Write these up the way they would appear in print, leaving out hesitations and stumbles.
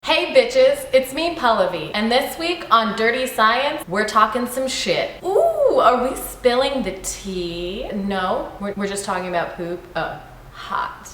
Hey bitches, it's me Pallavi, and this week on Dirty Science, we're talking some shit. Ooh, are we spilling the tea? No, we're just talking about poop. Hot.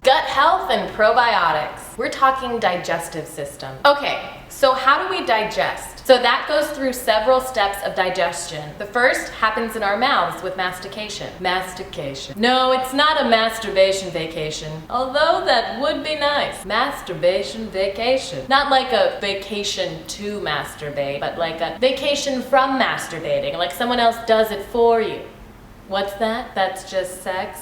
Gut health and probiotics. We're talking digestive system. Okay, so how do we digest? So that goes through several steps of digestion. The first happens in our mouths with mastication. Mastication. No, it's not a masturbation vacation, although that would be nice. Masturbation vacation. Not like a vacation to masturbate, but like a vacation from masturbating, like someone else does it for you. What's that? That's just sex?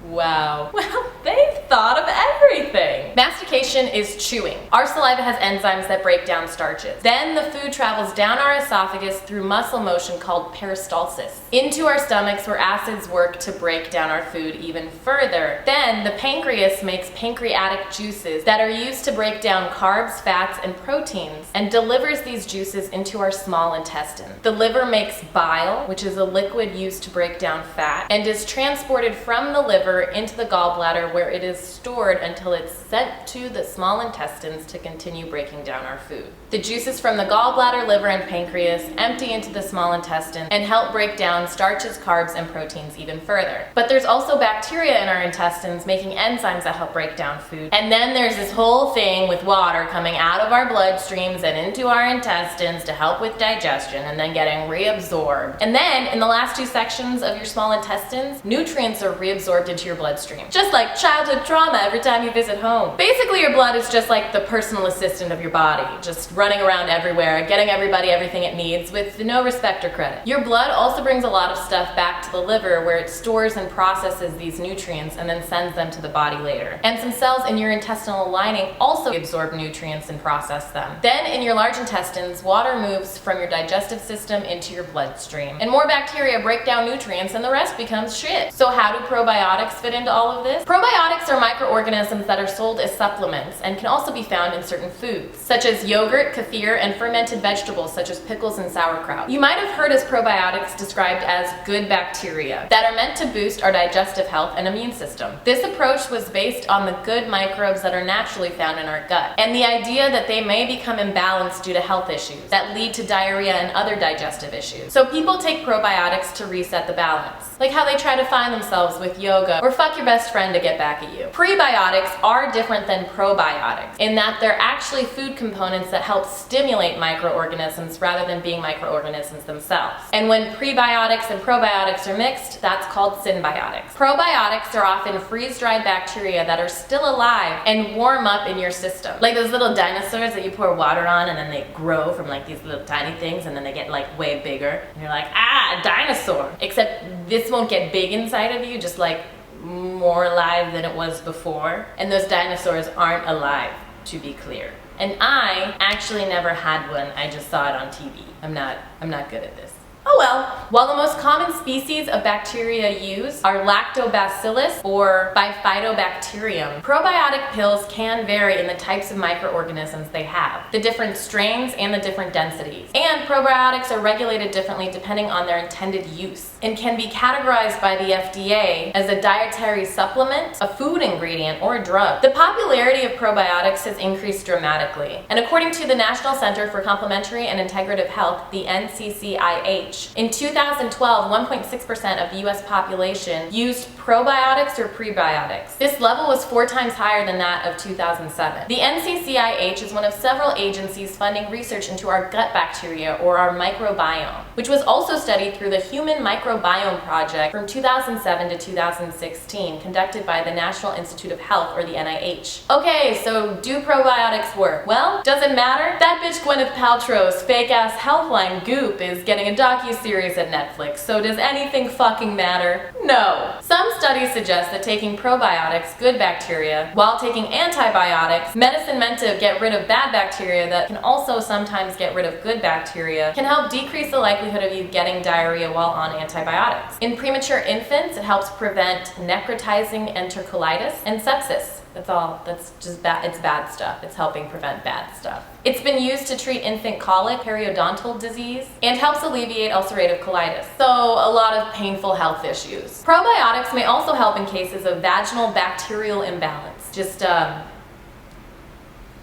Wow. Well, they've thought of everything. Mastication is chewing. Our saliva has enzymes that break down starches. Then the food travels down our esophagus through muscle motion called peristalsis into our stomachs, where acids work to break down our food even further. Then the pancreas makes pancreatic juices that are used to break down carbs, fats, and proteins, and delivers these juices into our small intestine. The liver makes bile, which is a liquid used to break down fat, and is transported from the liver into the gallbladder, where it is stored until it's sent to the small intestines to continue breaking down our food. The juices from the gallbladder, liver, and pancreas empty into the small intestine and help break down starches, carbs, and proteins even further. But there's also bacteria in our intestines making enzymes that help break down food. And then there's this whole thing with water coming out of our bloodstreams and into our intestines to help with digestion and then getting reabsorbed. And then in the last two sections of your small intestines, nutrients are reabsorbed into your bloodstream. Just like childhood trauma every time you visit home. Basically, your blood is just like the personal assistant of your body, just running around everywhere, getting everybody everything it needs with no respect or credit. Your blood also brings a lot of stuff back to the liver, where it stores and processes these nutrients and then sends them to the body later. And some cells in your intestinal lining also absorb nutrients and process them. Then in your large intestines, water moves from your digestive system into your bloodstream. And more bacteria break down nutrients and the rest becomes shit. So how do probiotics fit into all of this? Probiotics are microorganisms that are sold as supplements and can also be found in certain foods, such as yogurt, kefir, and fermented vegetables such as pickles and sauerkraut. You might have heard as probiotics described as good bacteria that are meant to boost our digestive health and immune system. This approach was based on the good microbes that are naturally found in our gut, and the idea that they may become imbalanced due to health issues that lead to diarrhea and other digestive issues. So people take probiotics to reset the balance, like how they try to find themselves with yoga or fuck your best friend to get back at you. Prebiotics are different than probiotics in that they're actually food components that help stimulate microorganisms rather than being microorganisms themselves. And when prebiotics and probiotics are mixed, that's called symbiotics. Probiotics are often freeze-dried bacteria that are still alive and warm up in your system. Like those little dinosaurs that you pour water on and then they grow from like these little tiny things and then they get like way bigger. And you're like, ah, a dinosaur. Except this won't get big inside of you, just like more alive than it was before. And those dinosaurs aren't alive, to be clear. And I actually never had one, I just saw it on TV. I'm not good at this. Oh well. While the most common species of bacteria used are lactobacillus or bifidobacterium, probiotic pills can vary in the types of microorganisms they have, the different strains, and the different densities. And probiotics are regulated differently depending on their intended use, and can be categorized by the FDA as a dietary supplement, a food ingredient, or a drug. The popularity of probiotics has increased dramatically, and according to the National Center for Complementary and Integrative Health, the NCCIH, in 2012, 1.6% of the US population used probiotics or prebiotics. This level was 4 times higher than that of 2007. The NCCIH is one of several agencies funding research into our gut bacteria, or our microbiome, which was also studied through the Human Microbiome Project from 2007 to 2016, conducted by the National Institute of Health, or the NIH. Okay, so do probiotics work? Well, doesn't matter. That bitch Gwyneth Paltrow's fake-ass Healthline goop is getting a docu-series at Netflix, so does anything fucking matter? No. Some studies suggest that taking probiotics, good bacteria, while taking antibiotics, medicine meant to get rid of bad bacteria that can also sometimes get rid of good bacteria, can help decrease the likelihood of you getting diarrhea while on antibiotics. In premature infants, it helps prevent necrotizing enterocolitis and sepsis. That's all. That's just bad. It's bad stuff. It's helping prevent bad stuff. It's been used to treat infant colic, periodontal disease, and helps alleviate ulcerative colitis. So a lot of painful health issues. Probiotics may also help in cases of vaginal bacterial imbalance. Just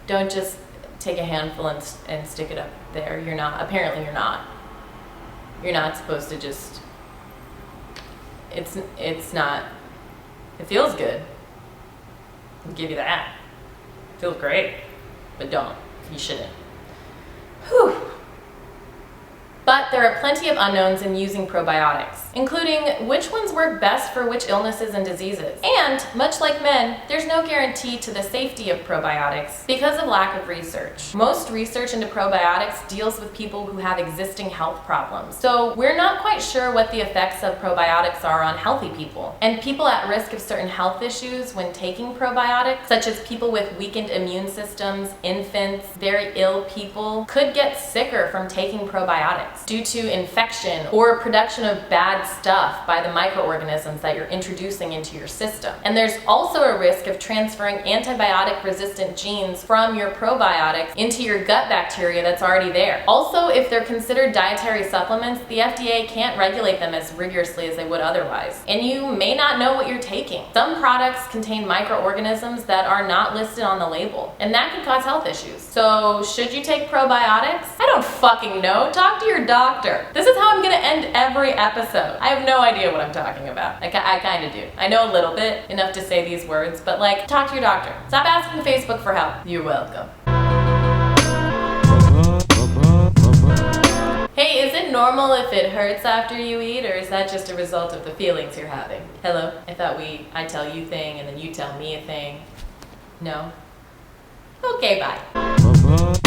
don't just take a handful and stick it up there. Apparently you're not. You're not supposed to just, it's not, it feels good. I'll give you that. It feels great, but don't. You shouldn't. Whew. But there are plenty of unknowns in using probiotics, including which ones work best for which illnesses and diseases. And, much like men, there's no guarantee to the safety of probiotics because of lack of research. Most research into probiotics deals with people who have existing health problems. So we're not quite sure what the effects of probiotics are on healthy people. And people at risk of certain health issues when taking probiotics, such as people with weakened immune systems, infants, very ill people, could get sicker from taking probiotics due to infection or production of bad stuff by the microorganisms that you're introducing into your system. And there's also a risk of transferring antibiotic-resistant genes from your probiotics into your gut bacteria that's already there. Also, if they're considered dietary supplements, the FDA can't regulate them as rigorously as they would otherwise. And you may not know what you're taking. Some products contain microorganisms that are not listed on the label, and that can cause health issues. So, should you take probiotics? I don't fucking know. Talk to your doctor. This is how I'm gonna end every episode. I have no idea what I'm talking about. I kind of do. I know a little bit, enough to say these words, but like, talk to your doctor. Stop asking Facebook for help. You're welcome. Hey, is it normal if it hurts after you eat, or is that just a result of the feelings you're having? Hello? I thought I tell you a thing and then you tell me a thing. No? Okay, bye.